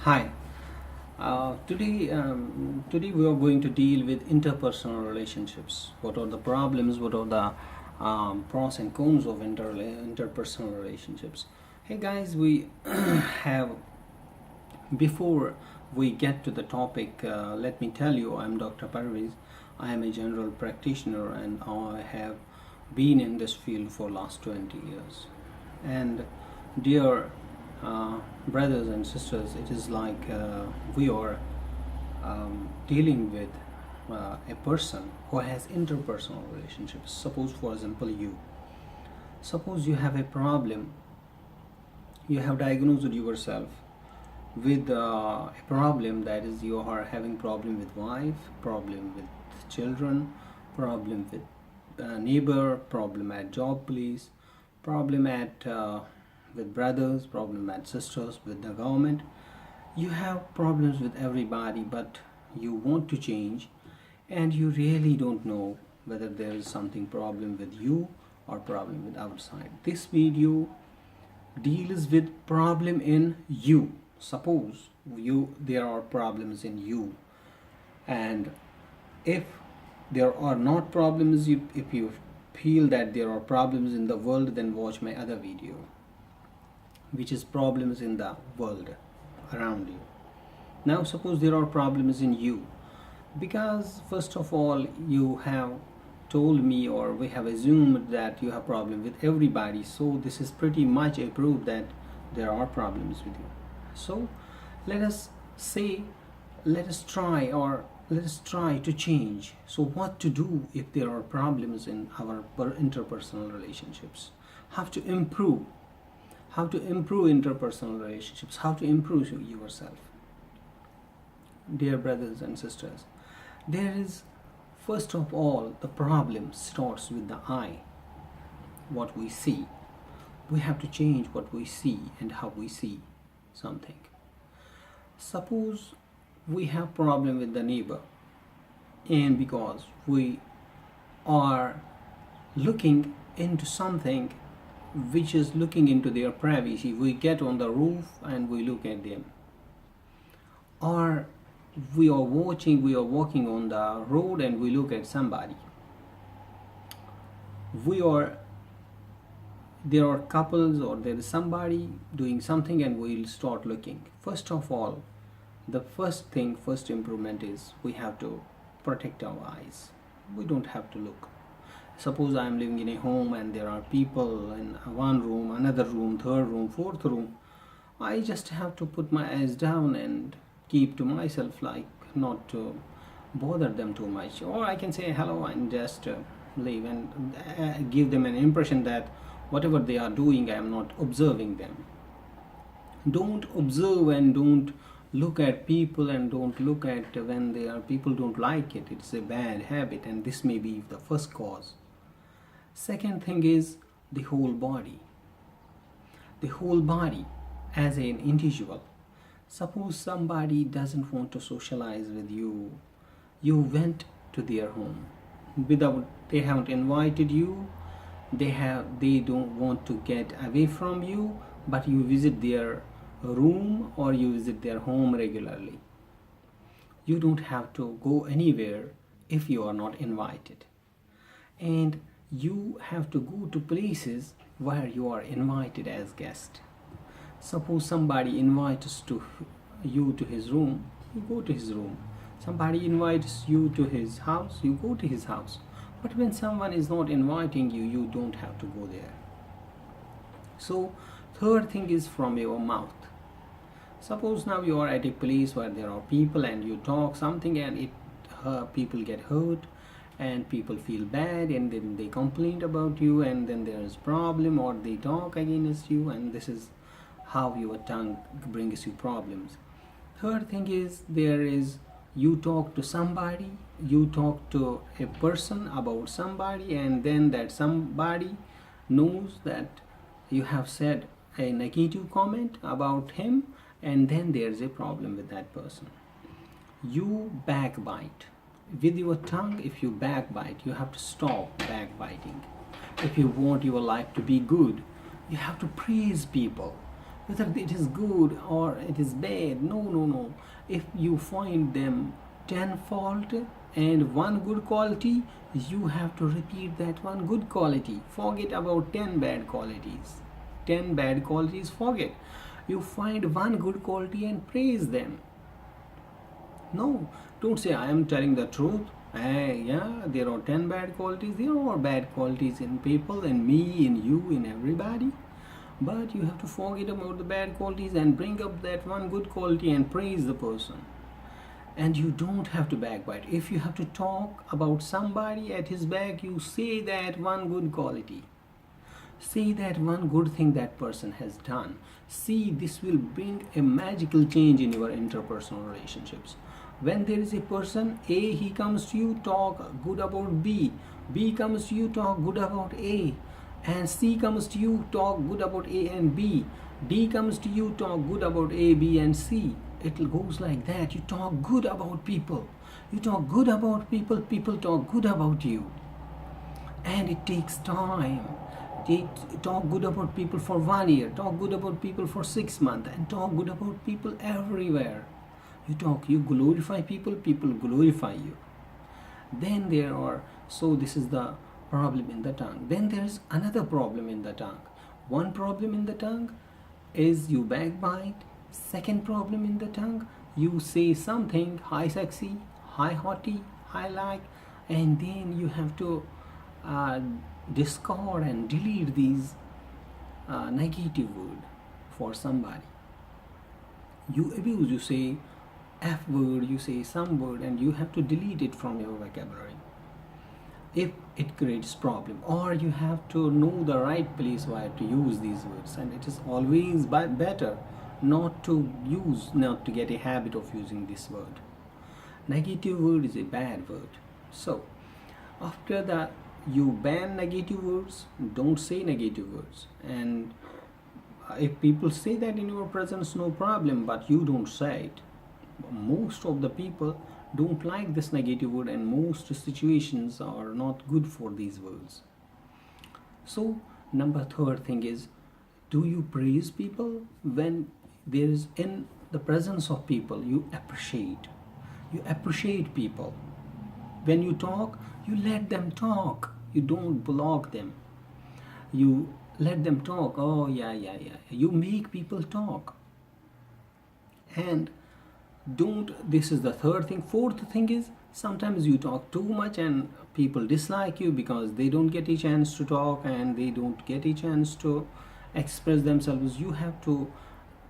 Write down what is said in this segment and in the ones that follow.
Hi. Today we are going to deal with interpersonal relationships. What are the problems? What are the pros and cons of interpersonal relationships? Hey guys, we have before we get to the topic. Let me tell you, I'm Dr. Parviz. I am a general practitioner, and I have been in this field for last 20 years. And dear brothers and sisters, it is like we are dealing with a person who has interpersonal relationships. Suppose, for example, suppose you have a problem, you have diagnosed yourself with a problem, that is, you are having problem with wife, problem with children, problem with neighbor, problem at job place, problem at with brothers, problem at sisters, with the government. You have problems with everybody, but you want to change, and you really don't know whether there is something problem with you or problem with outside. This video deals with problem in you. Suppose there are problems in you, and if there are not problems, if you feel that there are problems in the world, then watch my other video, which is problems in the world around you. Now suppose there are problems in you, because first of all you have told me, or we have assumed that you have problem with everybody, so this is pretty much a proof that there are problems with you. So let us say, let us try to change. So what to do if there are problems in our interpersonal relationships? How to improve interpersonal relationships, how to improve yourself. Dear brothers and sisters, there is, first of all, the problem starts with the eye, what we see. We have to change what we see and how we see something. Suppose we have problem with the neighbor, and because we are looking into something which is looking into their privacy, we get on the roof and we look at them. Or we are walking on the road and we look at somebody. There are couples, or there is somebody doing something, and we'll start looking. First of all, the first improvement is we have to protect our eyes. We don't have to look. Suppose I am living in a home and there are people in one room, another room, third room, fourth room. I just have to put my eyes down and keep to myself, like not to bother them too much. Or I can say hello and just leave, and give them an impression that whatever they are doing, I am not observing them. Don't observe and don't look at people, and don't look at when people don't like it. It's a bad habit, and this may be the first cause. Second thing is the whole body. The whole body as an individual. Suppose somebody doesn't want to socialize with you. You went to their home they haven't invited you. They don't want to get away from you, but you visit their room or you visit their home regularly. You don't have to go anywhere if you are not invited. And you have to go to places where you are invited as guest. Suppose somebody invites you to his room, you go to his room. Somebody invites you to his house, you go to his house. But when someone is not inviting you, you don't have to go there. So third thing is from your mouth. Suppose now you are at a place where there are people and you talk something, and people get hurt and people feel bad, and then they complain about you, and then there is problem, or they talk against you, and this is how your tongue brings you problems. Third thing is you talk to somebody, you talk to a person about somebody, and then that somebody knows that you have said a negative comment about him, and then there's a problem with that person. You backbite. With your tongue, if you backbite, you have to stop backbiting. If you want your life to be good, you have to praise people. whether it is good or it is bad. No, no, no. If you find them 10 fault and one good quality, you have to repeat that one good quality. Forget about 10 bad qualities. 10 bad qualities, forget. You find one good quality and praise them. No, don't say I am telling the truth. Yeah, there are 10 bad qualities. There are bad qualities in people, in me, in you, in everybody. But you have to forget about the bad qualities and bring up that one good quality and praise the person. And you don't have to backbite. If you have to talk about somebody at his back, you say that one good quality. Say that one good thing that person has done. See, this will bring a magical change in your interpersonal relationships. When there is a person A, he comes to you, talk good about B. B comes to you, talk good about A. And C comes to you, talk good about A and B. D comes to you, talk good about A, B and C. It goes like that. You talk good about people. You talk good about people, people talk good about you. And it takes time. Talk good about people for 1 year, talk good about people for 6 months, and talk good about people everywhere. You glorify people, people glorify you. Then there are, so this is the problem in the tongue. Then there is another problem in the tongue. One problem in the tongue is you backbite. Second problem in the tongue, you say something high sexy, high haughty, high like, and then you have to discard and delete these negative word for somebody. You abuse, you say F word, you say some word, and you have to delete it from your vocabulary if it creates problem. Or you have to know the right place where to use these words, and it is always better not to get a habit of using this word. Negative word is a bad word. So after that, you ban negative words. Don't say negative words. And if people say that in your presence, no problem, but you don't say it. Most of the people don't like this negative word, and most situations are not good for these words. So third thing is, do you praise people? When there is in the presence of people, you appreciate people. When you talk, you let them talk. You don't block them. You let them talk. Oh yeah. You make people talk. And this is the third thing. Fourth thing is, sometimes you talk too much and people dislike you because they don't get a chance to talk and they don't get a chance to express themselves. You have to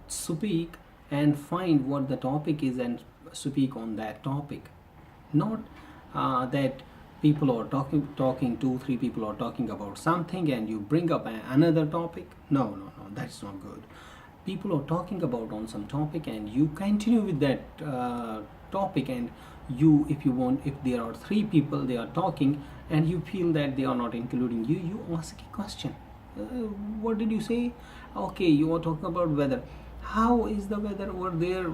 speak and find what the topic is and speak on that topic. Not that people are talking 2-3 people are talking about something and you bring up another topic. No, that's not good. People are talking about on some topic and you continue with that topic, and if there are 3 people, they are talking and you feel that they are not including you, you ask a question. What did you say? Okay, you are talking about weather. How is the weather over there?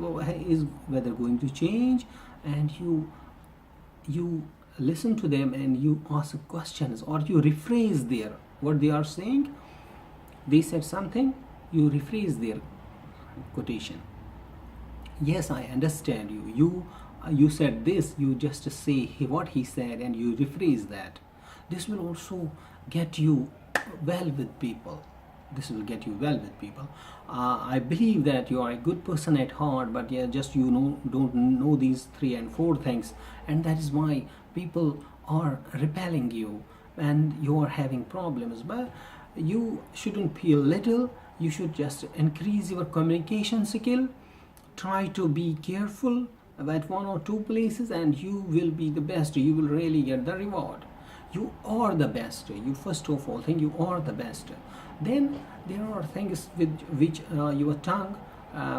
Is weather going to change? And you listen to them and you ask questions, or you rephrase what they are saying. They said something, you rephrase their quotation. Yes, I understand you. You said this, you just say what he said and you rephrase that. This will also get you well with people. I believe that you are a good person at heart, but just don't know these 3 and 4 things, and that is why people are repelling you and you are having problems. But you shouldn't feel little. You should just increase your communication skill. Try to be careful at 1 or 2 places and you will be the best. You will really get the reward. You are the best. You first of all think you are the best. Then there are things with which your tongue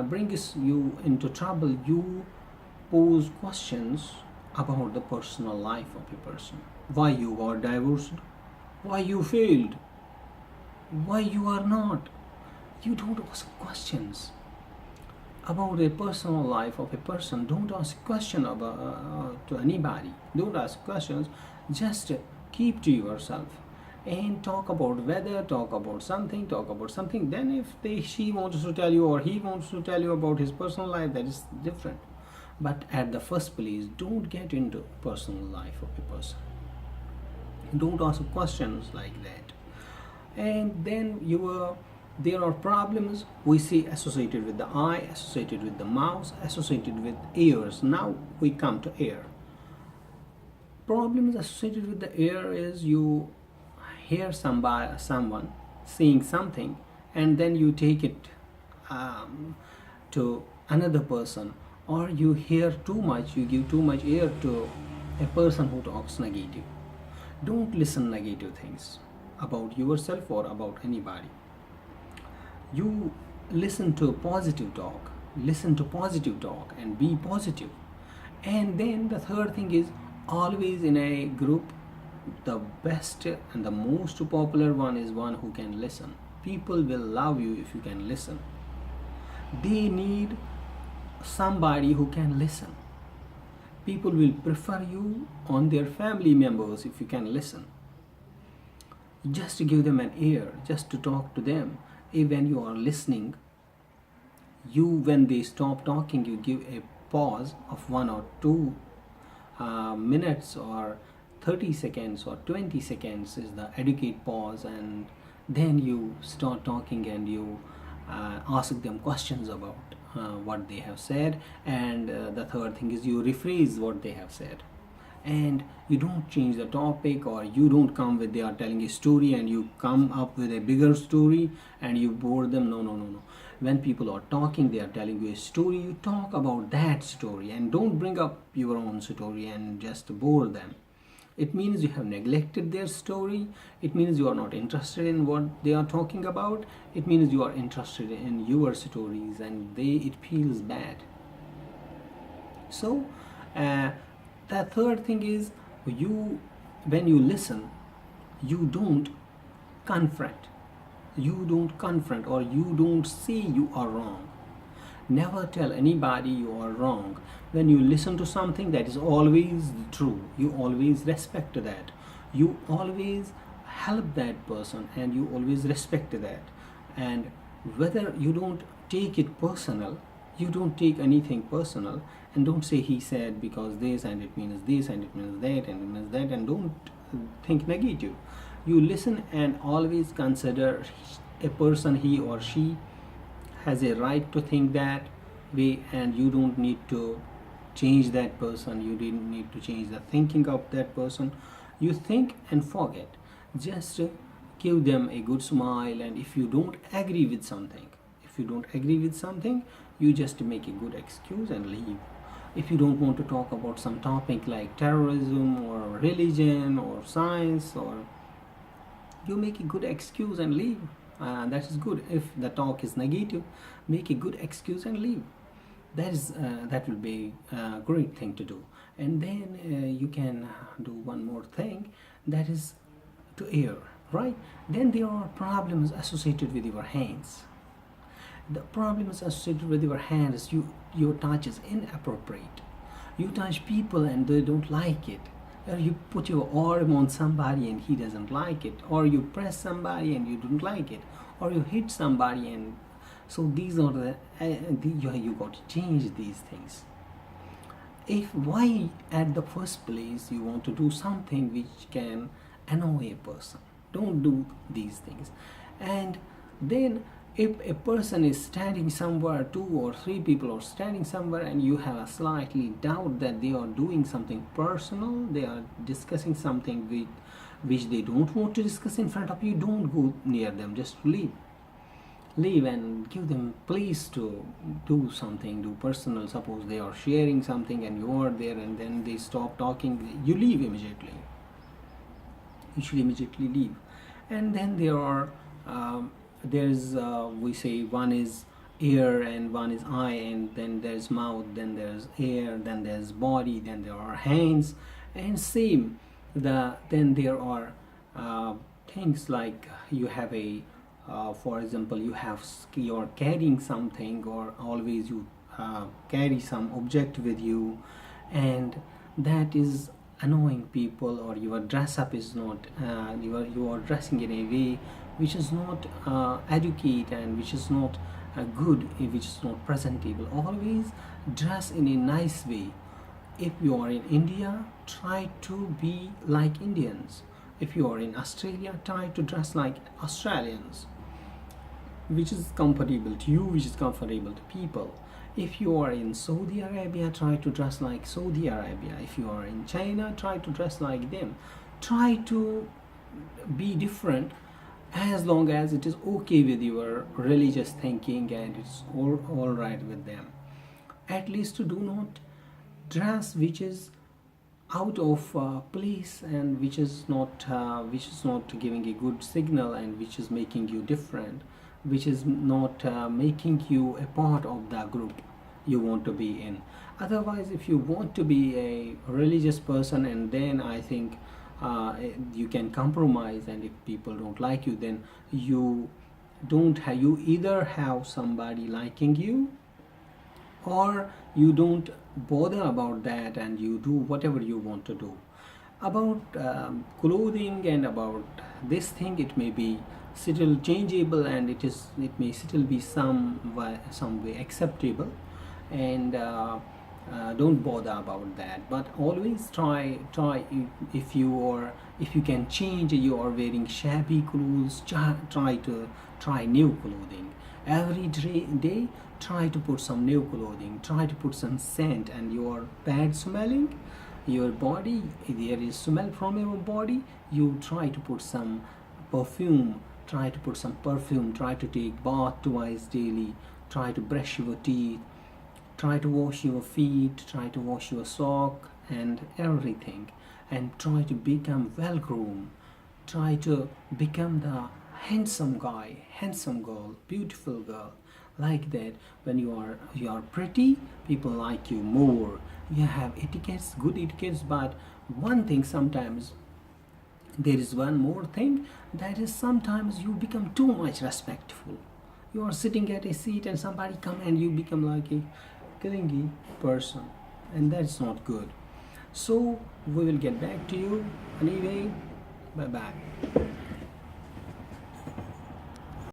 brings you into trouble. You pose questions about the personal life of a person. Why you are divorced? Why you failed? Why you are not? You don't ask questions about a personal life of a person. Don't ask question about to anybody. Don't ask questions. Just keep to yourself and talk about weather, talk about something, then if she wants to tell you or he wants to tell you about his personal life, that is different. But at the first place, don't get into personal life of a person. Don't ask questions like that. And then there are problems we see associated with the eye, associated with the mouth, associated with ears. Now we come to ear. Problems associated with the ear is you hear someone saying something, and then you take it to another person, or you hear too much, you give too much ear to a person who talks negative. Don't listen negative things about yourself or about anybody. You listen to positive talk, and be positive. And then the third thing is, always in a group, the best and the most popular one is one who can listen. People will love you if you can listen. They need somebody who can listen. People will prefer you on their family members if you can listen. Just to give them an ear, just to talk to them. When you are listening, when they stop talking, you give a pause of 1 or 2 minutes, or 30 seconds or 20 seconds is the adequate pause, and then you start talking, and you ask them questions about what they have said. And the third thing is, you rephrase what they have said, and you don't change the topic, or you don't come with they are telling a story and you come up with a bigger story and you bore them. No. When people are talking, they are telling you a story, you talk about that story, and don't bring up your own story and just bore them. It means you have neglected their story. It means you are not interested in what they are talking about. It means you are interested in your stories, and it feels bad. So the third thing is, when you listen, you don't confront. Or you don't say you are wrong. Never tell anybody you are wrong. When you listen to something, that is always true. You always respect that. You always help that person, and you always respect that. And whether you don't take it personal, you don't take anything personal, and don't say he said because this, and it means this, and it means that, and it means that, and don't think negative. You listen and always consider a person, he or she has a right to think that way, and you don't need to change that person. You didn't need to change the thinking of that person. You think and forget. Just give them a good smile, and if you don't agree with something, you just make a good excuse and leave. If you don't want to talk about some topic like terrorism or religion or science, or you make a good excuse and leave. That is good. If the talk is negative, make a good excuse and leave. That will be a great thing to do. And then you can do one more thing, that is to err, right? Then there are problems associated with your hands. The problems associated with your hands, your touch is inappropriate. You touch people and they don't like it, or you put your arm on somebody and he doesn't like it, or you press somebody and you don't like it, or you hit somebody. And so these are you got to change these things. Why at the first place you want to do something which can annoy a person? Don't do these things. And then if a person is standing somewhere, 2 or 3 people are standing somewhere, and you have a slightly doubt that they are doing something personal, they are discussing something which they don't want to discuss in front of you, don't go near them. Just leave and give them place to do something, do personal. Suppose they are sharing something and you are there, and then they stop talking, you leave immediately. You should immediately leave. And then we say one is ear and one is eye, and then there's mouth, then there's ear, then there's body, then there are hands, and same. Then there are things like you have for example, you're carrying something, or always you carry some object with you, and that is annoying people, or your dress up is not you are dressing in a way which is not educate, and which is not good, which is not presentable. Always dress in a nice way. If you are in India, try to be like Indians. If you are in Australia, try to dress like Australians, which is comfortable to you, which is comfortable to people. If you are in Saudi Arabia, try to dress like Saudi Arabia. If you are in China, try to dress like them. Try to be different, as long as it is okay with your religious thinking and it's all right with them. At least do not dress which is out of place, and which is not giving a good signal, and which is making you different, which is not making you a part of the group you want to be in. Otherwise, if you want to be a religious person, and then I think you can compromise, and if people don't like you, then you don't have you either have somebody liking you, or you don't bother about that, and you do whatever you want to do. About clothing and about this thing, it may be still changeable, and it may still be some way acceptable, and don't bother about that. But always try if you can change, you are wearing shabby clothes, try new clothing every day. Try to put some new clothing, try to put some scent, and you are bad smelling your body, there is smell from your body, you try to put some perfume, try to take bath twice daily, try to brush your teeth, try to wash your feet, try to wash your sock and everything, and try to become well groomed. Try to become the handsome guy, handsome girl, beautiful girl. Like that, when you are pretty, people like you more. You have etiquettes, good etiquettes, but one thing, sometimes there is one more thing, that is sometimes you become too much respectful. You are sitting at a seat and somebody come and you become like a clingy person, and that's not good. So we will get back to you anyway. Bye bye.